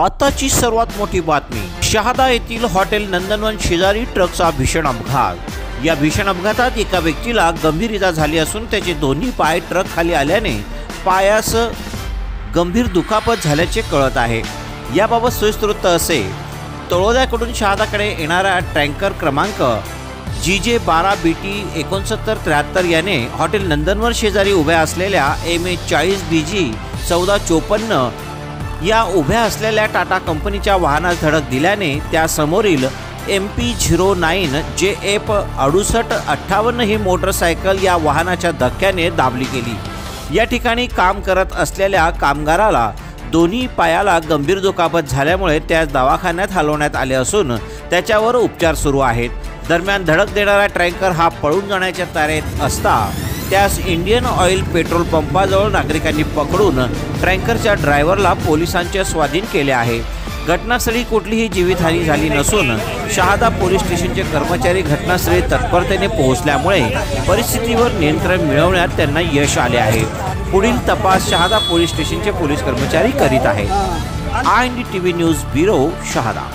आताची सर्वात मोठी बातमी, शहादा येथील हॉटेल नंदनवन शेजारी ट्रकचा भीषण अपघात। या भीषण अपघातात एका व्यक्तीला गंभीर इजा झाली असून त्याचे दोन्ही पाय ट्रक खाली आल्याने पायास गंभीर दुखापत झाल्याचे कळत आहे। याबाबत सविस्तर वृत्त असे, तळोद्याकडून शहादाकडे येणारा टँकर क्रमांक GJ 12 BT 6973 याने हॉटेल नंदनवन शेजारी उभ्या असलेल्या MA 40 BG 1454 या उभ्या असलेल्या टाटा कंपनीच्या वाहनास धडक दिल्याने त्या समोरील MP 09 JF 6858 ही मोटरसायकल या वाहनाच्या धक्क्याने दाबली गेली। या ठिकाणी काम करत असलेल्या कामगाराला दोन्ही पायाला गंभीर दुखापत झाल्यामुळे त्यास दवाखान्यात हलवण्यात आले असून त्याच्यावर उपचार सुरू आहेत। दरम्यान धडक देणारा टँकर हा पळून जाण्याच्या तयारीत असता त्यास इंडियन ऑइल पेट्रोल पंपाजवळ नागरिकांनी पकडून टँकरच्या ड्रायव्हरला पोलिसांच्या स्वाधीन केले आहे। घटनास्थळी कुठलीही जीवितहानी झाली नसून शहादा पोलीस स्टेशनचे कर्मचारी घटनास्थळी तत्परतेने पोहोचल्यामुळे परिस्थितीवर नियंत्रण मिळवण्यात त्यांना यश आले आहे। पुढील तपास शहादा पोलीस स्टेशनचे पोलीस कर्मचारी करीत आहेत। IND TV news bureau, Shahada.